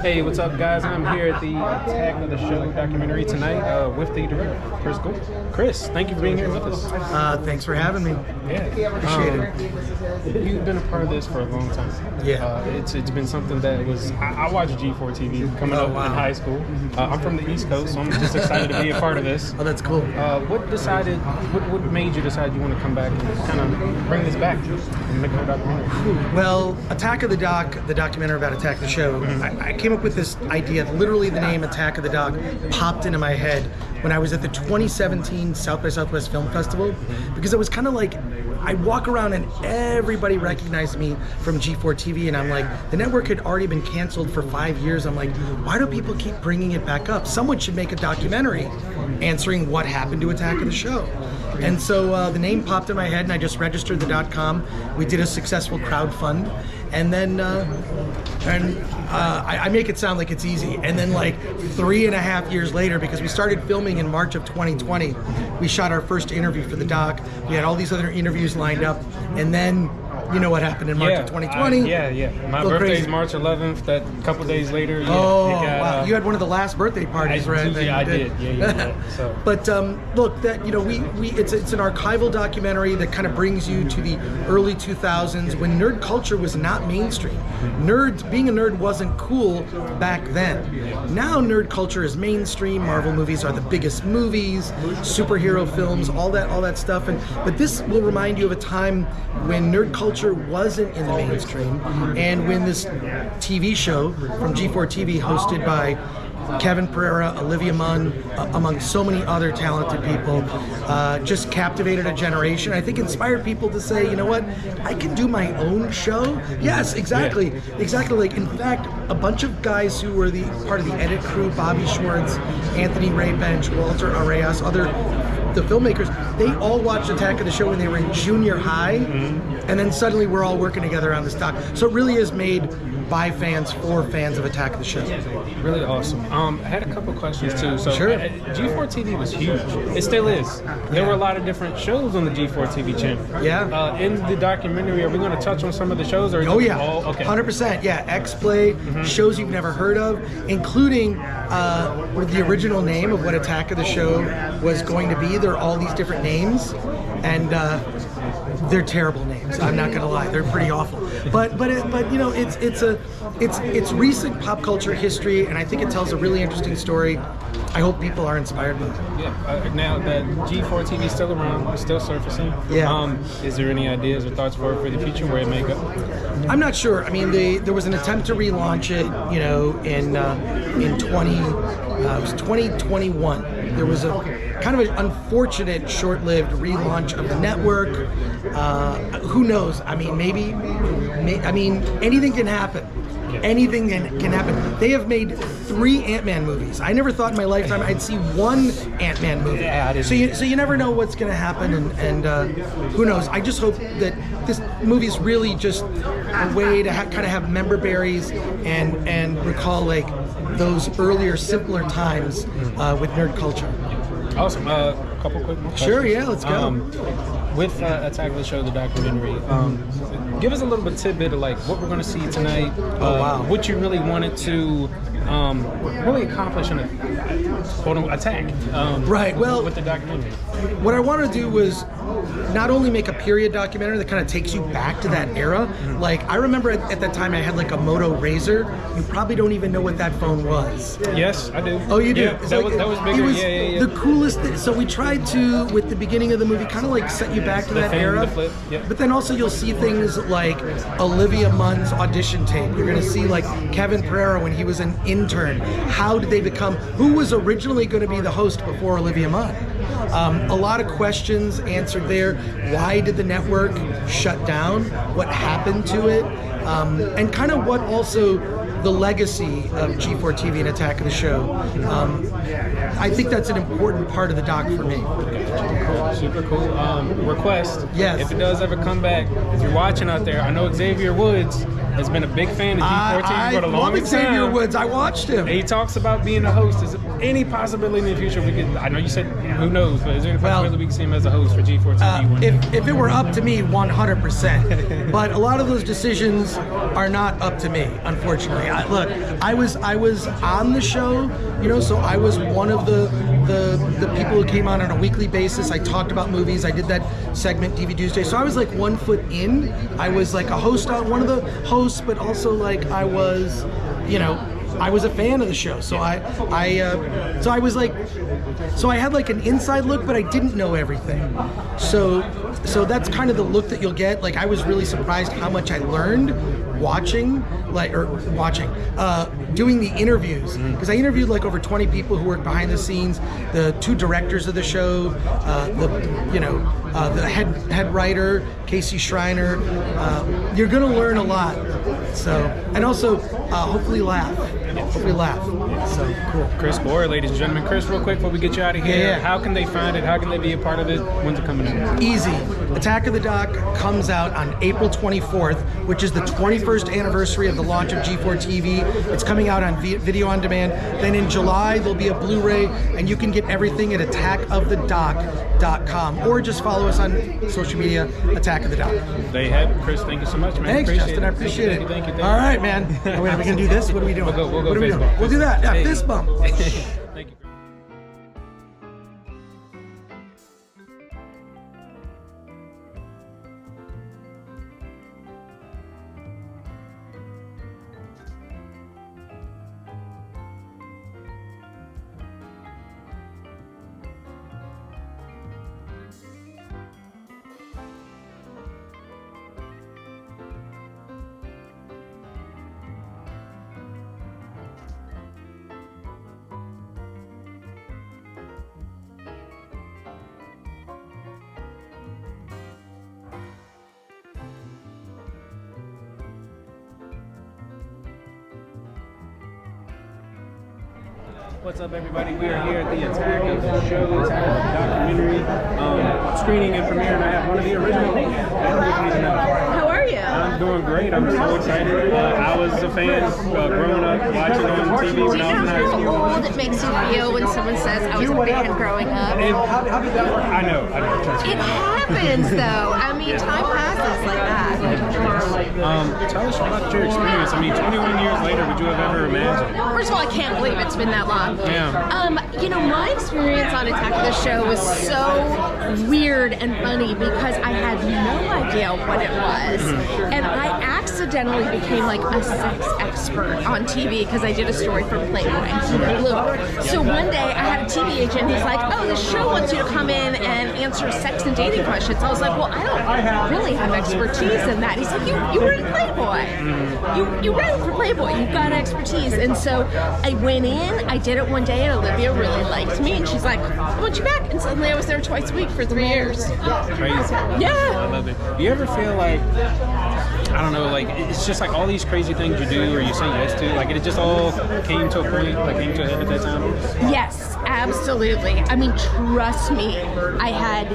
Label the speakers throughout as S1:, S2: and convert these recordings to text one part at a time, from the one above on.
S1: Hey, what's up, guys? I'm here at the Attack of the Show documentary tonight with the director, Chris. Thank you for being here with us.
S2: Thanks for having me.
S1: Yeah,
S2: appreciate
S1: it. You've been a part of this for a long time.
S2: Yeah,
S1: it's been something that was. I watched G4 TV coming up in high school. I'm from the East Coast, so I'm just excited to be a part of this.
S2: Oh, that's cool.
S1: What made you decide you want to come back and kind of bring this back and make a documentary?
S2: Well, Attack of the Doc, the documentary about Attack of the Show, I came up with this idea. Literally, the name Attack of the Doc popped into my head when I was at the 2017 South by Southwest Film Festival, because it was kind of like, I walk around and everybody recognized me from G4 TV, and I'm like, the network had already been canceled for 5 years. I'm like, why do people keep bringing it back up? Someone should make a documentary answering what happened to Attack of the Show. And so the name popped in my head, and I just registered the .com. We did a successful crowdfund, and then I make it sound like it's easy. And then like 3.5 years later, because we started filming in March of 2020, we shot our first interview for the doc. We had all these other interviews lined up, and then you know what happened in March of 2020?
S1: My birthday's March 11th. That couple days later.
S2: Wow! You had one of the last birthday parties, right?
S1: I did. Yeah. So.
S2: But look, that it's an archival documentary that kind of brings you to the early 2000s when nerd culture was not mainstream. Being a nerd wasn't cool back then. Now nerd culture is mainstream. Marvel movies are the biggest movies, superhero films, all that stuff. But this will remind you of a time when nerd culture wasn't in the mainstream, and when this TV show from G4 TV, hosted by Kevin Pereira, Olivia Munn, among so many other talented people, just captivated a generation. I think inspired people to say, you know what, I can do my own show. Yes, exactly. Like, in fact, a bunch of guys who were part of the edit crew, Bobby Schwartz, Anthony Ray Bench, Walter Areas, the filmmakers, they all watched Attack of the Show when they were in junior high, and then suddenly we're all working together on this doc. So it really is made by fans for fans of Attack of the Show.
S1: Really awesome. I had a couple questions too. So
S2: sure.
S1: G4 TV was huge. It still is. There were a lot of different shows on the G4 TV channel.
S2: Yeah.
S1: In the documentary, are we going to touch on some of the shows? Or
S2: oh yeah.
S1: All, okay.
S2: 100%. Yeah. X-Play, shows you've never heard of, including the original name of what Attack of the Show was going to be. There are all these different names, and they're terrible names. I'm not gonna lie, they're pretty awful. But you know, it's recent pop culture history, and I think it tells a really interesting story. I hope people are inspired by it.
S1: Yeah. Now that G4 TV is still around, it's still surfacing.
S2: Yeah.
S1: Is there any ideas or thoughts for the future where it may go?
S2: I'm not sure. I mean, there was an attempt to relaunch it, you know, in 2021. There was a kind of an unfortunate, short-lived relaunch of the network. Who knows? I mean, anything can happen.
S1: Yeah.
S2: Anything can happen. They have made 3 Ant-Man movies. I never thought in my lifetime I'd see 1 Ant-Man movie.
S1: Yeah,
S2: so you never know what's going to happen, and who knows? I just hope that this movie is really just a way to kind of have member berries and recall like those earlier, simpler times with nerd culture.
S1: Awesome. A couple quick questions.
S2: Sure, yeah, let's go.
S1: With Attack of the Show, the documentary, give us a little bit tidbit of like what we're going to see tonight. What you really wanted to really accomplish in a quote-unquote attack.
S2: Right. Well,
S1: with the documentary,
S2: what I wanted to do was not only make a period documentary that kind of takes you back to that era. Like, I remember at that time I had like a Moto Razr. You probably don't even know what that phone was.
S1: Yes, I do.
S2: Oh, you do?
S1: Yeah, that was bigger.
S2: It was
S1: yeah.
S2: the coolest thing. So we tried to, with the beginning of the movie, kind of like set you back to that era.
S1: The flip, yeah.
S2: But then also you'll see things like Olivia Munn's audition tape. You're going to see like Kevin Pereira when he was an intern. How did they become, who was originally going to be the host before Olivia Munn? A lot of questions answered there. Why did the network shut down? What happened to it? And kind of what also the legacy of G4 TV and Attack of the Show. I think that's an important part of the doc for me.
S1: Super cool. Request.
S2: Yes.
S1: If it does ever come back, if you're watching out there, I know Xavier Woods has been a big fan of G4 TV for the longest time.
S2: Xavier Woods. I watched him.
S1: And he talks about being a host. Is there any possibility in the future we could? I know you said who knows, but is there any possibility we can see him as a host for G4 TV?
S2: If it were up to me, 100%. But a lot of those decisions are not up to me, unfortunately. look, I was on the show, so I was one of the people who came on a weekly basis. I talked about movies. I did that segment DVD Tuesday. So I was like 1 foot in. I was like a host, one of the hosts, but also like I was, I was a fan of the show. So I had like an inside look, but I didn't know everything. So that's kind of the look that you'll get. Like I was really surprised how much I learned doing the interviews, because I interviewed like over 20 people who work behind the scenes, the 2 directors of the show, the head writer, Casey Schreiner. You're gonna learn a lot. So, and also hopefully laugh. So cool.
S1: Chris Bohr, ladies and gentlemen. Chris, real quick before we get you out of here,
S2: Yeah.
S1: How can they find it? How can they be a part of it? When's it coming out?
S2: Easy. Attack of the Doc comes out on April 24th, which is the 21st anniversary of the launch of G4 TV. It's coming out on video on demand. Then in July, there'll be a Blu-ray, and you can get everything at attackofthedoc.com, or just follow us on social media, Attack of the Doc.
S1: There you have it. Chris, thank you so much, man.
S2: Thanks, Justin. I appreciate it.
S1: Thank you.
S2: All right, man. Wait, are we going to do this? What are we doing?
S1: We'll go
S2: what are we
S1: fist
S2: doing?
S1: bump.
S2: We'll do that. Yeah,
S1: Hey.
S2: fist bump.
S1: Thank you. What's up, everybody? We are here at the Attack of the Show, Attack of the documentary screening and premiere, and I have one of the original hosts.
S3: How are you?
S1: I'm doing great. I'm so excited. I was a fan growing up, watching on TV when I was in high
S3: How
S1: school.
S3: old it makes you feel when someone says, I was a fan growing up?
S1: And how did that work? I know. Trust me.
S3: It happens, though. I mean, time passes like that.
S1: Tell us about your experience. I mean, 21 years later, would you have ever imagined?
S3: First of all, I can't believe it's been that long.
S1: Yeah.
S3: My experience on Attack of the Show was so weird and funny because I had no idea what it was. And I accidentally became like a sex expert on TV because I did a story for Playboy. So one day I had a TV agent who's like, oh, the show wants you to come in and answer sex and dating questions. I was like, well, I don't really have expertise in that. He's like, you were in Playboy. You write for Playboy. You've got expertise. And so I went in, I did it one day, and Olivia really liked me. And she's like, I want you back. And suddenly I was there twice a week for 3 years.
S1: Crazy.
S3: Yeah.
S1: I love it. Do you ever feel like, I don't know, like it's just like all these crazy things you do or you say yes to, like it just all came to a point, like came to a head at that time?
S3: Yes, absolutely. I mean, trust me, I had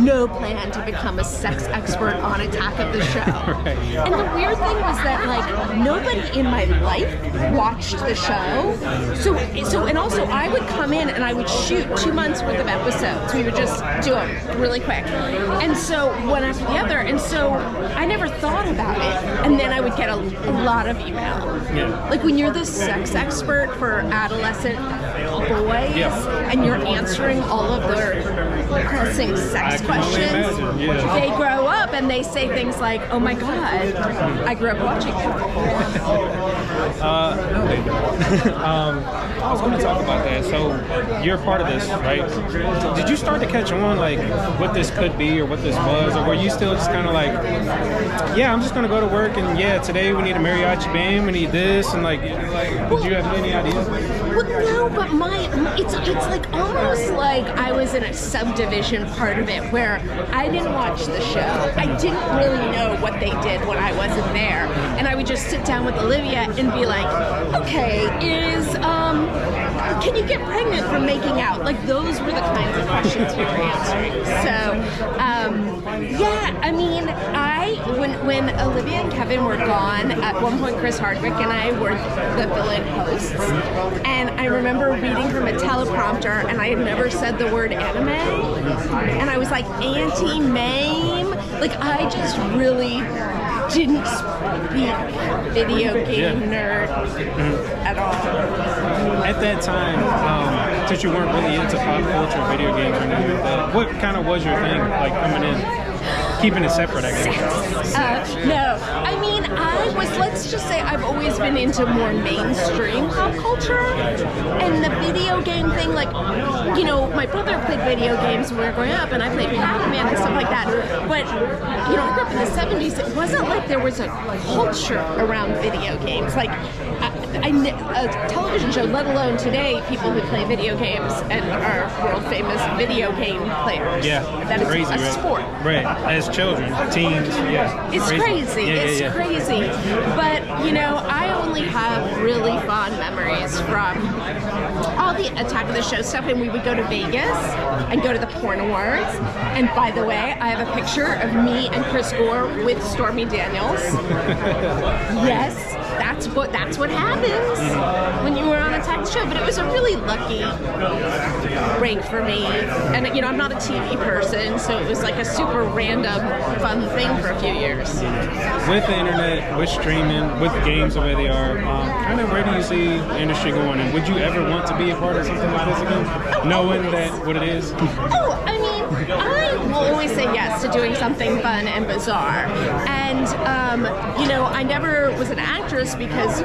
S3: no plan to become a sex expert on Attack of the Show.
S1: Right.
S3: And the weird thing was that like nobody in my life watched the show. So and also I would come in and I would shoot 2 months worth of episodes. We would just do them really quick. And so one after the other. And so I never thought about it. And then I would get a lot of email.
S1: Yeah.
S3: Like when you're the sex expert for adolescent boys and you're answering all of their pressing sex questions, they grow up and they say things like, oh my God, I grew up watching it.
S1: No, they don't. I was going to talk about that. So you're part of this, right? Did you start to catch on like what this could be or what this was, or were you still just kind of like, yeah, I'm just going to go to work and yeah, today we need a mariachi band, we need this, and like did you have any idea?
S3: Well, no, but it's like almost like I was in a subdivision part of it where I didn't watch the show. I didn't really know what they did when I wasn't there, and I would just sit down with Olivia and be like, okay, can you get pregnant from making out? Like those were the kinds of questions we were answering. So, yeah, I mean, when Olivia and Kevin were gone, at one point Chris Hardwick and I were the fill-in hosts, and I remember reading from a teleprompter, and I had never said the word anime, and I was like, anti-mame? Like, I just really didn't speak video game nerd at all.
S1: At that time, since you weren't really into pop culture, video games, or anything like that, what kind of was your thing, like coming in? Keeping it separate, I guess.
S3: No, I mean, let's just say I've always been into more mainstream pop culture, and the video game thing, like, you know, my brother played video games when we were growing up, and I played Pac-Man and stuff like that, but, you know, I grew up in the 70s, it wasn't like there was a culture around video games, like, a television show, let alone today, people who play video games and are world-famous video game players.
S1: Yeah,
S3: that is
S1: crazy,
S3: a
S1: right?
S3: sport.
S1: Right, as children, teens, yeah.
S3: It's crazy. It's crazy. But, you know, I only have really fond memories from all the Attack of the Show stuff, and we would go to Vegas and go to the Porn Awards. And by the way, I have a picture of me and Chris Gore with Stormy Daniels. Yes, that's what happens when you were on Attack of the Show. But it was a really lucky break for me. And, you know, I'm not a TV person, so it was like a super random, fun thing for a few years.
S1: With the internet, with streaming, with games the way they are, kind of where do you see the industry going? And would you ever want to be a part of something like this again? Knowing that what it is?
S3: Oh, I mean, I will always say yes to doing something fun and bizarre. And, you know, I never was an actress because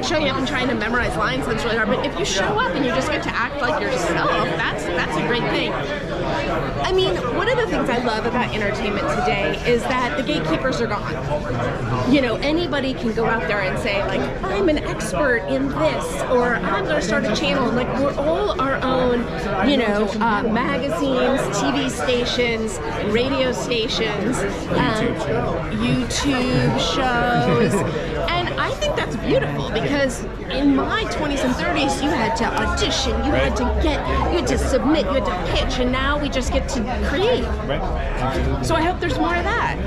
S3: showing up and trying to memorize lines, that's really hard. But if you show up and you just get to act like yourself, that's a great thing. I mean, one of the things I love about entertainment today is that the gatekeepers are gone. You know, anybody can go out there and say, like, I'm an expert in this, or I'm going to start a channel. Like, we're all our own, you know, magazines, TV stations, radio stations, YouTube shows. And I think that's beautiful because in my 20s and 30s, you had to audition, you had to submit, you had to pitch, and now we just get to create.
S1: Right. Absolutely.
S3: So I hope there's more of that.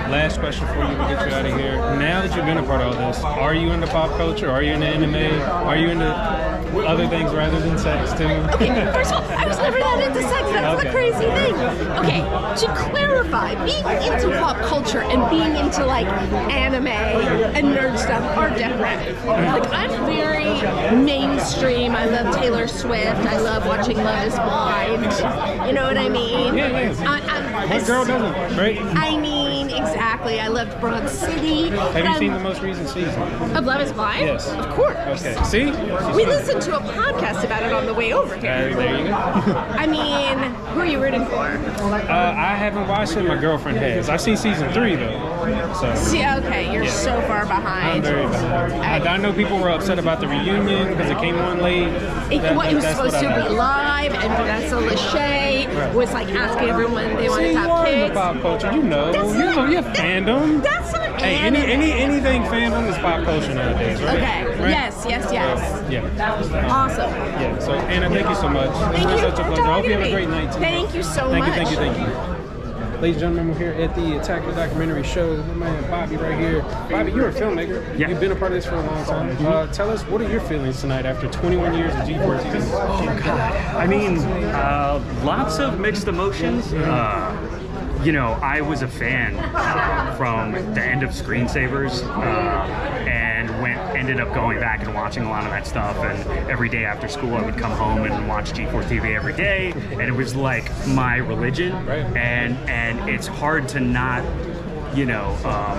S1: Last question for you to get you out of here. Now that you've been a part of all this, are you into pop culture? Are you into anime? Are you into other things rather than sex too?
S3: Okay, first of all, I was never that into sex. That's the crazy thing. Okay, to clarify, being into pop culture and being into like anime and nerd stuff are different. Like, I'm very mainstream. I love Taylor Swift. I love watching Love Is Blind. You know what I mean?
S1: Yeah. What girl doesn't, right?
S3: I mean, exactly. I loved Broad City.
S1: Have you seen the most recent season?
S3: Of Love Is Blind?
S1: Yes.
S3: Of course.
S1: Okay. See?
S3: We listened to a podcast about it on the way over here.
S1: There you go.
S3: I mean, who are you rooting for?
S1: I haven't watched it. My girlfriend has. I've seen season 3 though. So.
S3: See, okay, you're so far behind.
S1: I'm very behind. I know people were upset about the reunion because it came on late.
S3: It was supposed to be live, and Vanessa Lachey was like asking everyone they wanted to have kids.
S1: Pop culture, you know your fandom.
S3: That's not
S1: Hey, anything fandom is pop culture nowadays, right?
S3: Okay.
S1: Right?
S3: Yes.
S1: Yeah.
S3: Awesome.
S1: Yeah. So Anna, thank you so much.
S3: Thank you.
S1: Such a pleasure. I hope you have a great night too.
S3: Thank you so much.
S1: Thank you. Ladies and gentlemen, we're here at the Attack of the Documentary show. My man Bobby right here. Bobby, you're a filmmaker.
S4: Yeah.
S1: You've been a part of this for a long time. Tell us, what are your feelings tonight after 21 years of G4 TV?
S4: Oh God. I mean, lots of mixed emotions. You know, I was a fan from the end of Screensavers, and ended up going back and watching a lot of that stuff. And every day after school, I would come home and watch G4 TV every day, and it was like my religion.
S1: Right.
S4: And it's hard to not, you know,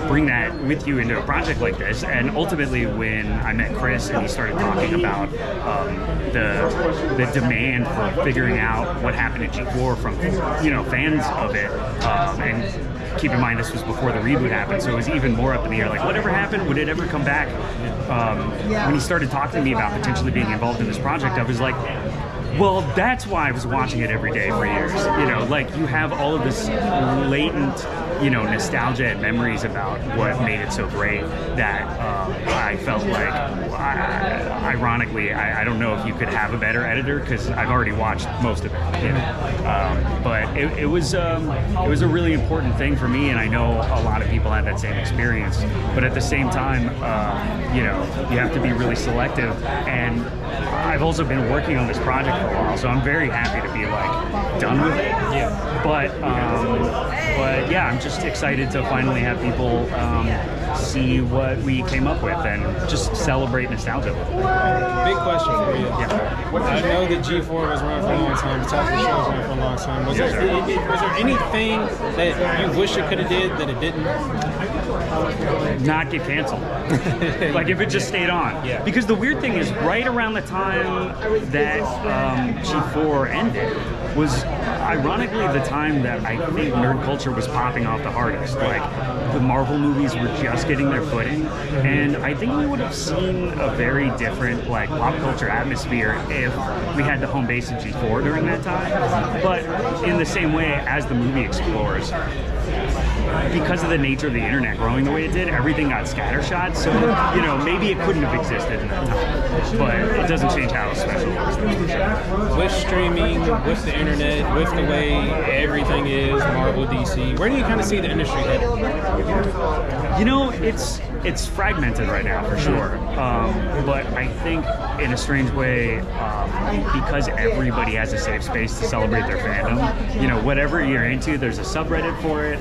S4: bring that with you into a project like this. And ultimately, when I met Chris and he started talking about the demand for figuring out what happened at G4 from, you know, fans of it, and keep in mind this was before the reboot happened, so it was even more up in the air, like whatever happened, would it ever come back? When he started talking to me about potentially being involved in this project, I was like, well, that's why I was watching it every day for years. You know, like, you have all of this latent, you know, nostalgia and memories about what made it so great that I felt like, ironically, I don't know if you could have a better editor because I've already watched most of it. You know? But it was a really important thing for me, and I know a lot of people had that same experience. But at the same time, you know, you have to be really selective. And I've also been working on this project for a while, so I'm very happy to be like done with it.
S1: Yeah.
S4: But yeah, just excited to finally have people see what we came up with and just celebrate nostalgia.
S1: Big question for you. I know that G4 was running for a long time, the Attack of the Show was running for a long time. Was there anything that you wish it could have did that it didn't?
S4: Not get canceled. Like if it just stayed on.
S1: Yeah.
S4: Because the weird thing is, right around the time that G4 ended was ironically the time that I think nerd culture was popping off the hardest. Like the Marvel movies were just getting their footing, and I think we would have seen a very different like pop culture atmosphere if we had the home base of G4 during that time. But in the same way as the movie explores, because of the nature of the internet growing the way it did, everything got scattershot. So, you know, maybe it couldn't have existed in that time, but it doesn't change how special it was.
S1: With streaming, with the internet, with the way everything is, Marvel, DC, where do you kind of see the industry headed?
S4: You know, it's fragmented right now for sure, but I think in a strange way, because everybody has a safe space to celebrate their fandom, you know, whatever you're into, there's a subreddit for it,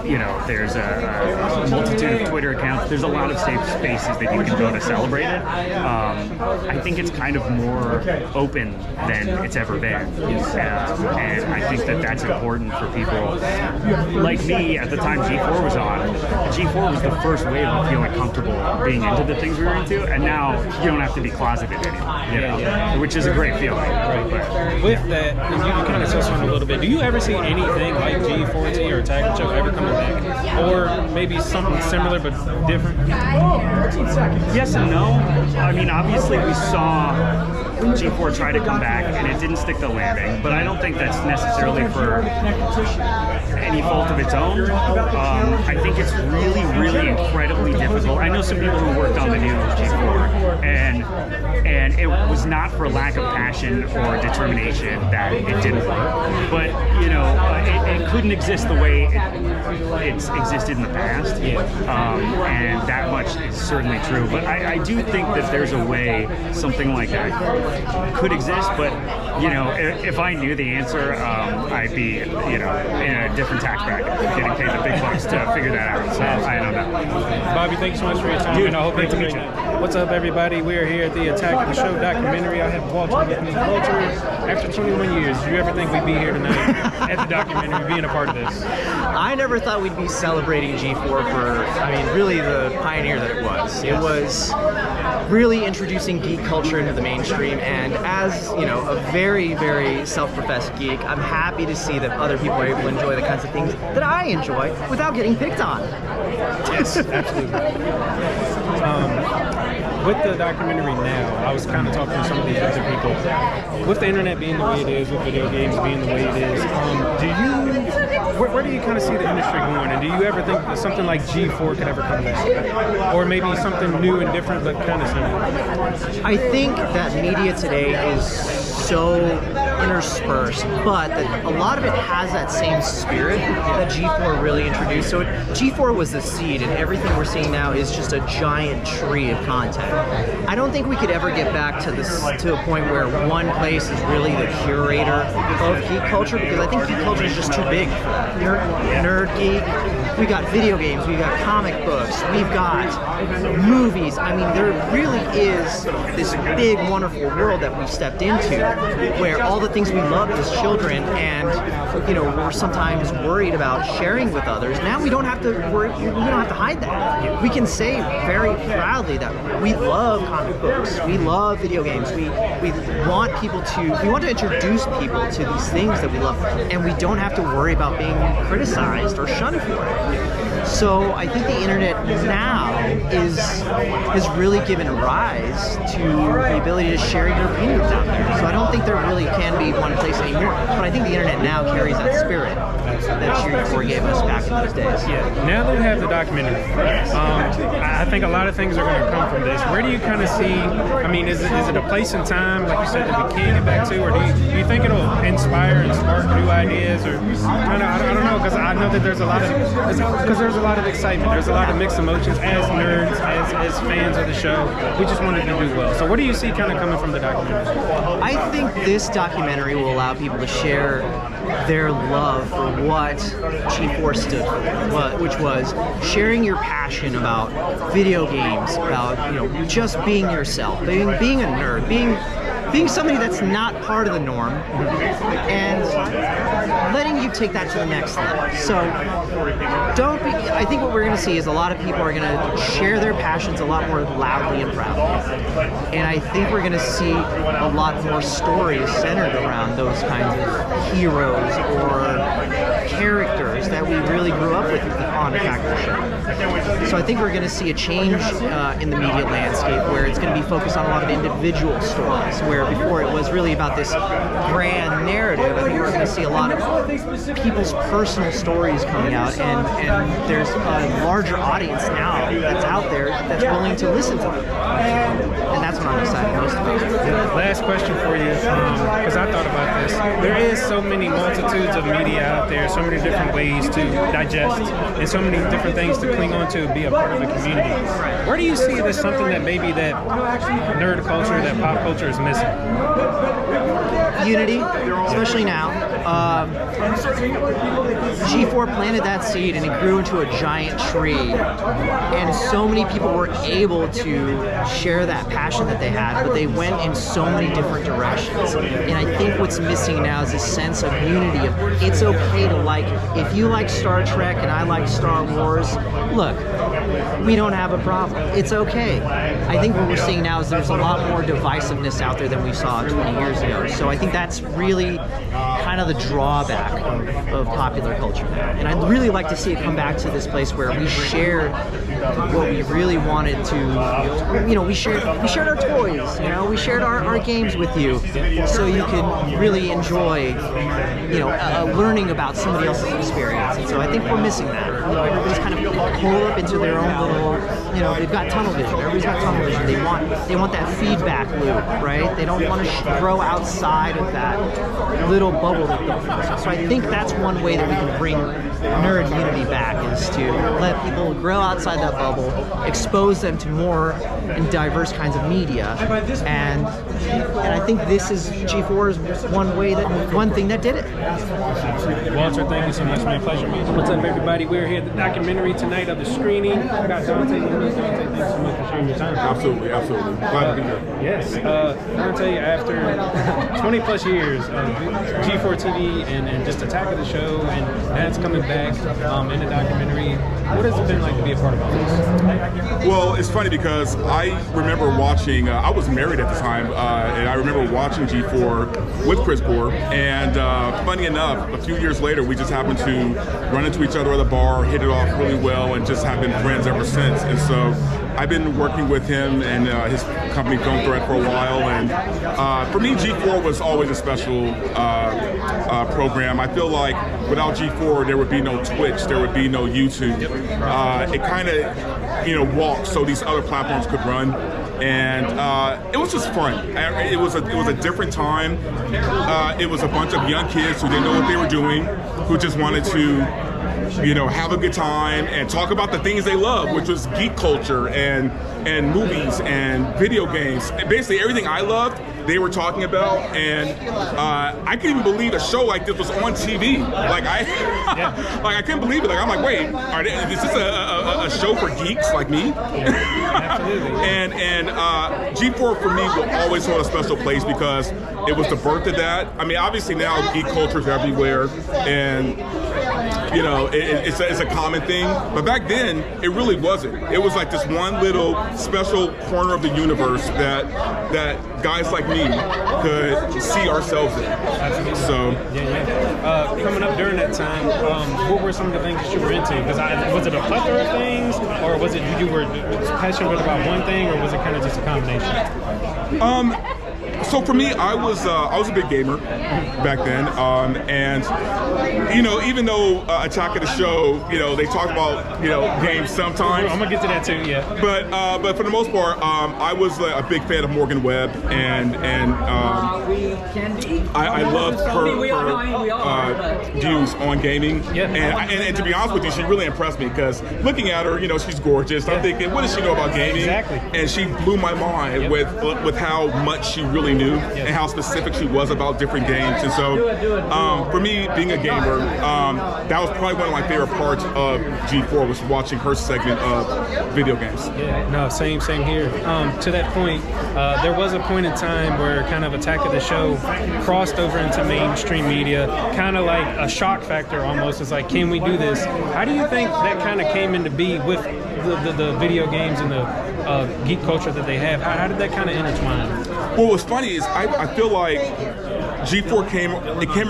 S4: you know, there's a multitude of Twitter accounts, there's a lot of safe spaces that you can go to celebrate it. I think it's kind of more open than it's ever been, and I think that that's important for people like me. At the time G4 was on, G4 was the first wave of feeling comfortable being into the things we were into, and now you don't have to be closeted anymore, you know, which is a great feeling. Right.
S1: With that, and you can kind of touch on it a little bit, do you ever see anything like G4T or Attack of the Show ever coming back? Or maybe something similar but different?
S4: Yes and no. I mean, obviously we saw G4 try to come back and it didn't stick the landing, but I don't think that's necessarily for any fault of its own. I think it's really, really incredibly difficult. I know some people who worked on the new G4, and it was not for lack of passion or determination that it didn't work, but you know, it couldn't exist the way it's existed in the past, and that much is certainly true. But I do think that there's a way something like that could exist, but you know, if I knew the answer, I'd be, you know, in a different tax bracket, getting paid the big bucks to figure that out. So I don't know.
S1: Bobby, thanks so much for your time.
S4: Dude,
S1: and I hope
S4: great to meet you.
S1: What's up, everybody? We are here at the Attack of the Show documentary. I have Walter with me. Walter, after 21 years, did you ever think we'd be here tonight at the documentary, being a part of this?
S5: I never thought we'd be celebrating G4 for, I mean, really the pioneer that it was. It was really introducing geek culture into the mainstream, and as, you know, a very, very self-professed geek, I'm happy to see that other people are able to enjoy the kinds of things that I enjoy without getting picked on.
S1: Yes, absolutely. With the documentary now, I was kind of talking to some of these other people. With the internet being the way it is, with video games being the way it is, where do you kind of see the industry going? And do you ever think that something like G4 could ever come back? Or maybe something new and different, but kind of similar?
S5: I think that media today is so interspersed, but that a lot of it has that same spirit that G4 really introduced. So G4 was the seed, and everything we're seeing now is just a giant tree of content. I don't think we could ever get back to this, to a point where one place is really the curator of geek culture, because I think geek culture is just too big for that. Nerd geek, we got video games, we got comic books, we've got movies. I mean, there really is this big, wonderful world that we've stepped into, where all the things we loved as children, and you know, we're sometimes worried about sharing with others. Now we don't have to worry, we don't have to hide that. We can say very proudly that we love comic books, we love video games, we want people to, we want to introduce people to these things that we love, and we don't have to worry about being criticized or shunned for it. So I think the internet now has really given rise to the ability to share your opinions out there. So I don't think there really can be one place anymore, but I think the internet now carries that spirit that G4 gave us back in those days.
S1: Yeah. Now that we have the documentary, I think a lot of things are going to come from this. Where do you kind of see, I mean, is it a place and time, like you said, that we can get back to, or do you think it'll inspire and spark new ideas, or I don't know, because I know that there's a lot of, because there's a lot of excitement. There's a lot of mixed emotions as nerds, as fans of the show. We just wanted to do well. So what do you see kind of coming from the documentary?
S5: I think this documentary will allow people to share their love for what G4 stood for, which was sharing your passion about video games, about just being yourself, being a nerd, being somebody that's not part of the norm, and letting you take that to the next level. So I think what we're going to see is a lot of people are going to share their passions a lot more loudly and proudly. And I think we're going to see a lot more stories centered around those kinds of heroes or characters that we really grew up with on Attack of the Show. So I think we're going to see a change in the media landscape where it's going to be focused on a lot of individual stories, where before it was really about this grand narrative. I think we're going to see a lot of people's personal stories coming out, and there's a larger audience now that's out there that's willing to listen to them. And that's what I'm excited most about.
S1: Last question for you, because I thought about this. There is so many multitudes of media out there, so many different ways to digest, and so many different things to cling on to and be a part of a community. Where do you see there's something that maybe that nerd culture, that pop culture is missing?
S5: Unity, especially now. G4 planted that seed and it grew into a giant tree, and so many people were able to share that passion that they had, but they went in so many different directions. And I think what's missing now is a sense of unity, of it's okay to like, if you like Star Trek and I like Star Wars, look, we don't have a problem. It's okay. I think what we're seeing now is there's a lot more divisiveness out there than we saw 20 years ago. So I think that's really kind of the drawback of popular culture now. And I'd really like to see it come back to this place where we shared what we really wanted to, we shared our toys, we shared our games with you, so you can really enjoy, learning about somebody else's experience. And so I think we're missing that. Everybody's kind of pulled up into their own little, they've got tunnel vision. Everybody's got tunnel vision. They want that feedback loop, right? They don't want to grow outside of that little bubble that they've built. So I think that's one way that we can bring nerd unity back, is to let people grow outside that bubble, expose them to more and diverse kinds of media, and I think this is G4's one thing that did it.
S1: Walter, thank you so much, man. Pleasure meeting you. What's up, everybody? We're here at the documentary tonight of the screening. I got Dante with me. Dante, thanks so much for sharing your time.
S6: Absolutely. Glad to be here.
S1: Yes. Dante, after 20 plus years of G4 TV and just Attack of the Show, and that's coming back in the documentary, what has it been like to be a part of all this?
S6: Well, it's funny because I remember watching, I was married at the time, and I remember watching G4 with Chris Gore, and funny enough, a few years later, we just happened to run into each other at a bar, hit it off really well, and just have been friends ever since. And so I've been working with him and his company Film Thread for a while, and for me, G4 was always a special program. I feel like without G4, there would be no Twitch, there would be no YouTube. It kind of walked so these other platforms could run, and it was just fun. It was a different time. It was a bunch of young kids who didn't know what they were doing, who just wanted to have a good time and talk about the things they love, which was geek culture and movies and video games. And basically everything I loved, they were talking about, and I couldn't even believe a show like this was on TV. Like I couldn't believe it. Like I'm like, wait, is this a show for geeks like me?
S1: Absolutely.
S6: and G4 for me will always hold a special place because it was the birth of that. I mean, obviously now geek culture is everywhere, and it's a common thing, but back then it really wasn't. It was like this one little special corner of the universe that guys like me could see ourselves in.
S1: Absolutely.
S6: So
S1: coming up during that time, what were some of the things that you were into? Because was it a plethora of things, or was it you were passionate about one thing, or was it kind of just a combination?
S6: So for me, I was a big gamer back then, and even though Attack of the Show, they talk about games sometimes.
S1: I'm gonna get to that too, yeah.
S6: But for the most part, I was a big fan of Morgan Webb, and I loved her views on gaming.
S1: Yeah.
S6: And to be honest with you, she really impressed me because looking at her, she's gorgeous. I'm thinking, what does she know about gaming?
S1: Exactly.
S6: And she blew my mind with how much she really knew and how specific she was about different games. And so, for me, being a gamer, that was probably one of my favorite parts of G4 was watching her segment of video games.
S1: Yeah, no, same here. To that point, there was a point in time where kind of Attack of the Show crossed over into mainstream media, kind of like a shock factor almost. It's like, can we do this? How do you think that kind of came into be with the video games and the geek culture that they have? How did that kind of intertwine?
S6: Well, what's funny is I feel like G4 came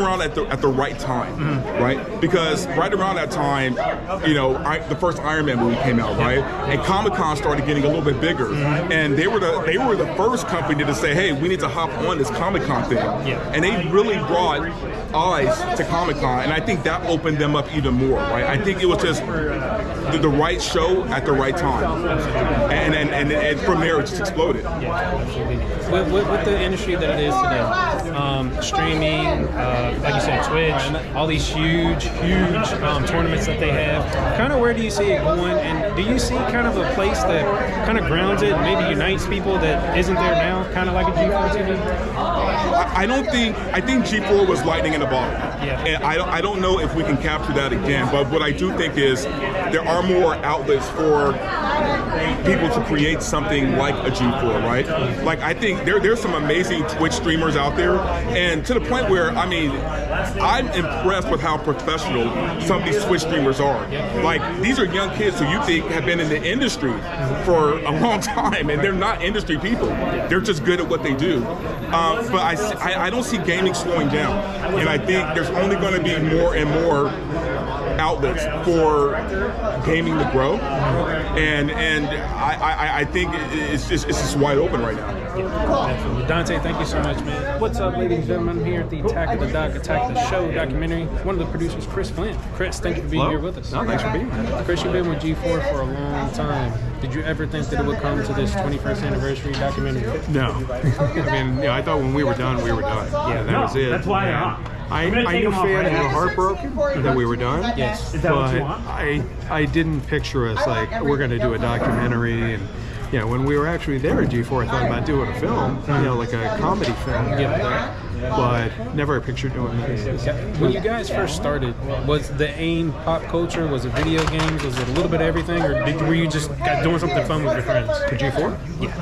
S6: around at the right time, right? Because right around that time, the first Iron Man movie came out, right? And Comic-Con started getting a little bit bigger, and they were the first company to say, hey, we need to hop on this Comic-Con thing, and they really brought eyes to Comic-Con, and I think that opened them up even more, right? I think it was just the right show at the right time, and from there it just exploded.
S1: Yeah, absolutely. With the industry that it is today, streaming, like you said, Twitch, all these huge tournaments that they have, kind of where do you see it going, and do you see kind of a place that kind of grounds it, maybe unites people that isn't there now, kind of like a G4 TV?
S6: I think G4 was lightning in a bottle.
S1: Yeah.
S6: And I don't know if we can capture that again, but what I do think is there are more outlets for people to create something like a G4, right? Like, I think there's some amazing Twitch streamers out there, and to the point where, I'm impressed with how professional some of these Twitch streamers are. Like, these are young kids who you think have been in the industry for a long time, and they're not industry people. They're just good at what they do. But I don't see gaming slowing down, and I think there's only going to be more and more outlets for gaming to grow, and I think it's just wide open right now.
S1: Absolutely. Dante, thank you so much, man. What's up, ladies and gentlemen? I'm here at the Attack of the Show documentary. One of the producers, Chris Flint. Chris, thank you for being here with us.
S7: No, thanks for being here.
S1: Chris, you've been with G4 for a long time. Did you ever think that it would come to this 21st anniversary documentary?
S7: No. I thought when we were done, we were done. Yeah, that was it.
S4: That's why
S7: I knew fans were heartbroken that we were done.
S1: Yes.
S4: Is that what you
S7: But
S4: want?
S7: I didn't picture us like, we're going to do a documentary. And when we were actually there at G4, I thought about doing a film, like a comedy film. But never pictured doing this.
S1: When you guys first started, was the aim pop culture? Was it video games? Was it a little bit of everything? Or were you just doing something fun with your friends?
S7: To G4?
S1: Yeah.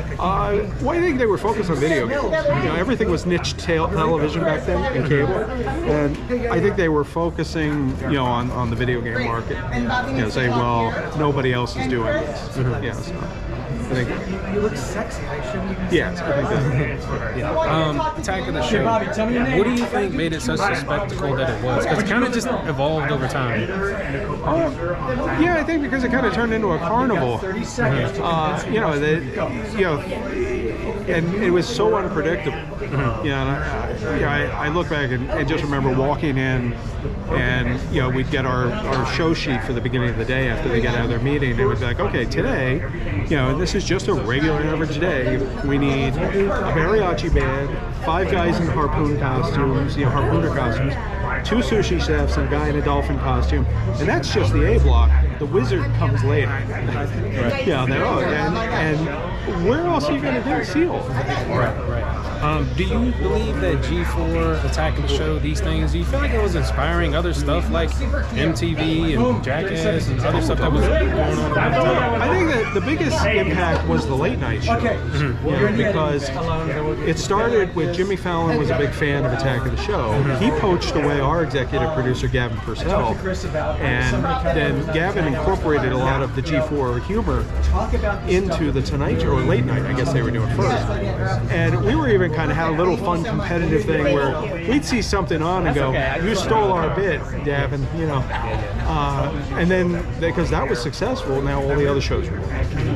S7: Well, I think they were focused on video games. Everything was niche television back then and cable, and I think they were focusing, on the video game market. Saying, well, nobody else is doing this. So I think
S2: You look sexy. I shouldn't even.
S7: yes, I think that.
S1: Attack of the Show. What do you think made it such a spectacle that it was? Because it kind of just evolved over time.
S7: I think because it kind of turned into a carnival. And it was so unpredictable. I look back and just remember walking in, and we'd get our show sheet for the beginning of the day after they get out of their meeting. They would be like, okay, today, this is just a regular average day. We need a mariachi band, 5 guys in harpoon costumes, harpooner costumes, 2 sushi chefs, and a guy in a dolphin costume, and that's just the A block. The wizard comes later. Right. And where else are you going to do SEAL?
S1: Right. Do you believe that G4, Attack of the Show, these things, do you feel like it was inspiring other stuff like MTV and Jackass and other stuff that was going on around the time?
S7: I think that the biggest impact was the late night show. Because it started with Jimmy Fallon was a big fan of Attack of the Show. He poached away our executive producer, Gavin Purcell, and then Gavin incorporated a lot of the G4 humor into the Tonight Show, or late night, I guess they were doing first. And we were even management kind of had a little fun competitive thing where we'd see something on and go, "You stole our bit, Davin," you know. And then because that was successful, now all the other shows were.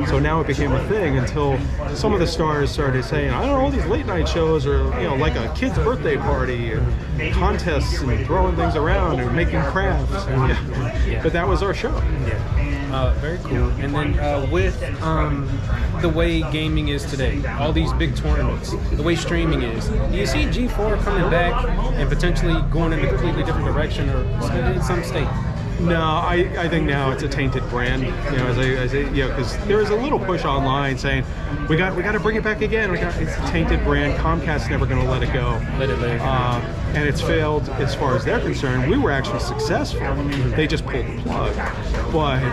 S7: So now it became a thing until some of the stars started saying, "I don't know, all these late night shows are, you know, like a kid's birthday party and contests and throwing things around and making crafts." And, but that was our show.
S1: Very cool. And then with the way gaming is today, all these big tournaments, the way streaming is, do you see G4 coming back and potentially going in a completely different direction or in some state?
S7: No, I think now it's a tainted brand. You know, as I you know, because there is a little push online saying we got to bring it back again. It's a tainted brand. Comcast's never going to let it go. And it's failed as far as they're concerned. We were actually successful. They just pulled the plug. But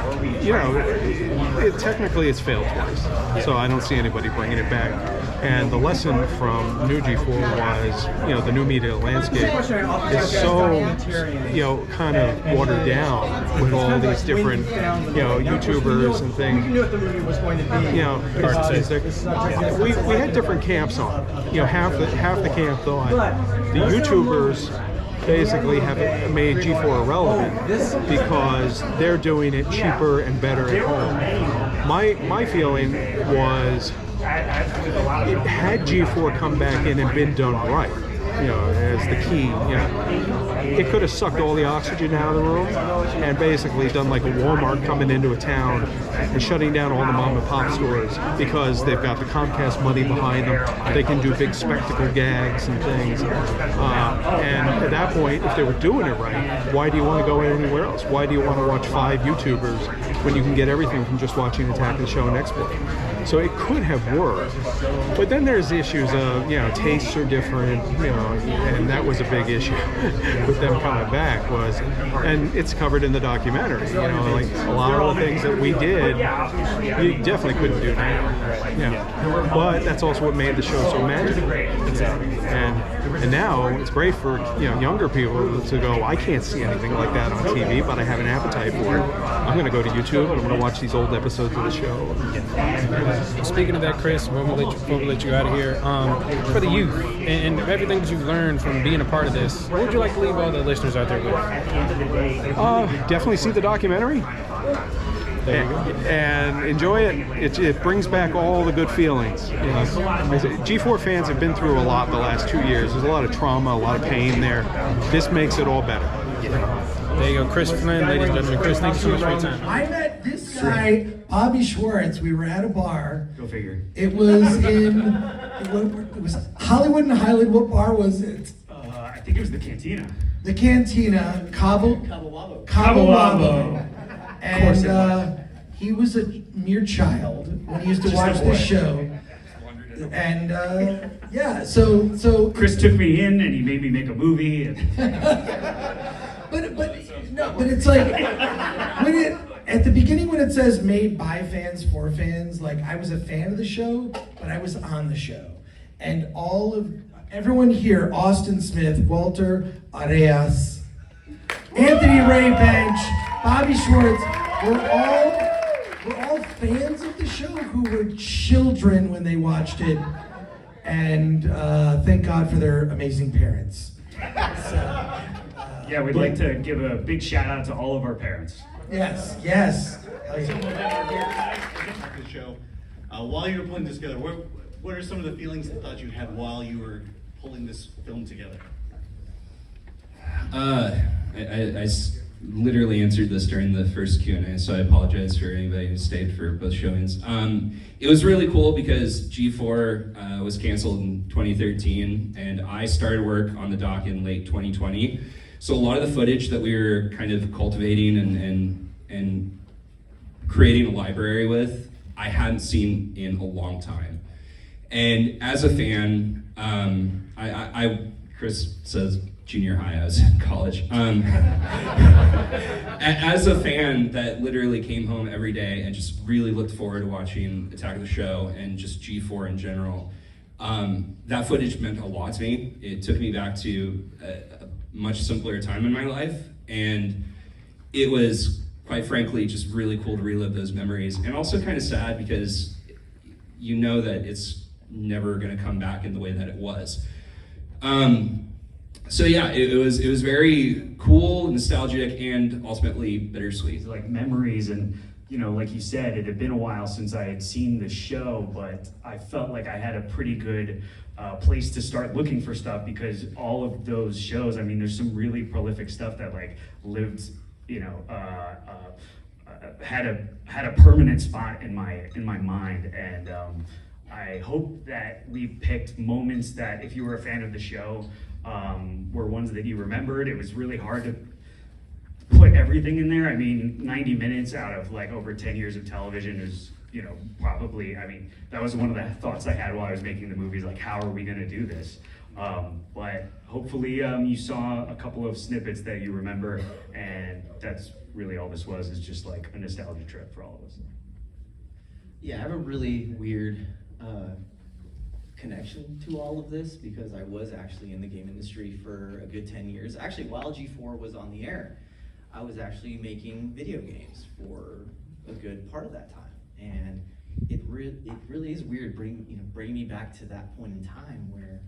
S7: you know, technically it's failed twice. So I don't see anybody bringing it back. And the lesson from new G4 was, you know, the new media landscape is so, you know, kind of watered down with all these different, you know, YouTubers and things. You know, we had different camps on. You know, half the camp thought the YouTubers basically have made G4 irrelevant because they're doing it cheaper and better at home. My feeling was, had G4 come back in and been done right, you know, as the key, you know, it could have sucked all the oxygen out of the room and basically done like a Walmart coming into a town and shutting down all the mom and pop stores because they've got the Comcast money behind them. They can do big spectacle gags and things. And at that point, if they were doing it right, why do you want to go anywhere else? Why do you want to watch 5 YouTubers when you can get everything from just watching Attack of the Show and Exploit? So it could have worked, but then there's issues of, you know, tastes are different, you know, and that was a big issue with them coming back and it's covered in the documentary, you know, like a lot of the things that we did, you definitely couldn't do now. Yeah. But that's also what made the show so magical. And now it's great for, you know, younger people to go, I can't see anything like that on TV, but I have an appetite for it. I'm going to go to YouTube and I'm going to watch these old episodes of the show.
S1: Speaking of that, Chris, before we let you out of here, for the youth and everything that you've learned from being a part of this, what would you like to leave all the listeners out there with?
S7: Definitely see the documentary. And enjoy it. It brings back all the good feelings. You know, G4 fans have been through a lot the last 2 years. There's a lot of trauma, a lot of pain there. This makes it all better.
S1: There you go, Chris Flynn, ladies and gentlemen. Chris, thank you so much for your time.
S2: I met this guy, Bobby Schwartz. We were at a bar.
S4: Go figure.
S2: It was it was Hollywood and Highland. What bar was it?
S4: I think it was the Cantina.
S2: The Cantina, Cabo Wabo. And he was a mere child when he used to watch this show. And yeah, so
S4: Chris took me in and he made me make a movie. And
S2: but it's like at the beginning when it says made by fans for fans, like I was a fan of the show, but I was on the show, and everyone here, Austin Smith, Walter Arias, Anthony Ray Bench, Bobby Schwartz, we're all fans of the show who were children when they watched it, and thank God for their amazing parents. So,
S4: yeah, we'd like to give a big shout out to all of our parents.
S2: Yes.
S8: The show. While you were putting this together, what are some of the feelings and thoughts you had while you were pulling this film together?
S9: I literally answered this during the first Q&A, so I apologize for anybody who stayed for both showings. It was really cool because G4 was canceled in 2013, and I started work on the doc in late 2020. So a lot of the footage that we were kind of cultivating and creating a library with, I hadn't seen in a long time. And as a fan, Chris says junior high, I was in college. As a fan that literally came home every day and just really looked forward to watching Attack of the Show and just G4 in general, that footage meant a lot to me. It took me back to a much simpler time in my life, and it was, quite frankly, just really cool to relive those memories, and also kind of sad because you know that it's never going to come back in the way that it was. So yeah, it was very cool, nostalgic, and ultimately bittersweet.
S4: Like memories, and like you said, it had been a while since I had seen the show, but I felt like I had a pretty good place to start looking for stuff, because all of those shows, I mean, there's some really prolific stuff that like lived, had a permanent spot in my mind, and I hope that we picked moments that, if you were a fan of the show, were ones that you remembered. It was really hard to put everything in there. I mean, 90 minutes out of like over 10 years of television is, probably, I mean, that was one of the thoughts I had while I was making the movies, like, how are we gonna do this? But hopefully you saw a couple of snippets that you remember, and that's really all this was, is just like a nostalgia trip for all of us.
S10: Yeah, I have a really weird connection to all of this, because I was actually in the game industry for a good 10 years. Actually, while G4 was on the air, I was actually making video games for a good part of that time. And it really is weird bringing me back to that point in time where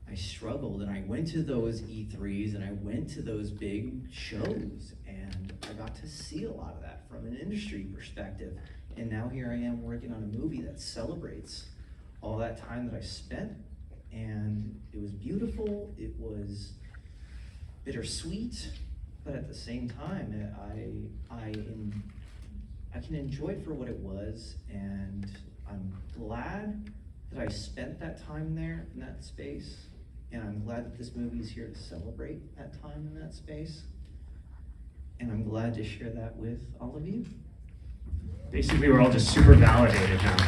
S10: I struggled, and I went to those E3s and I went to those big shows, and I got to see a lot of that from an industry perspective. And now here I am working on a movie that celebrates all that time that I spent, and it was beautiful, it was bittersweet, but at the same time, I can enjoy it for what it was, and I'm glad that I spent that time there in that space, and I'm glad that this movie is here to celebrate that time in that space, and I'm glad to share that with all of you.
S4: Basically, we're all just super validated now.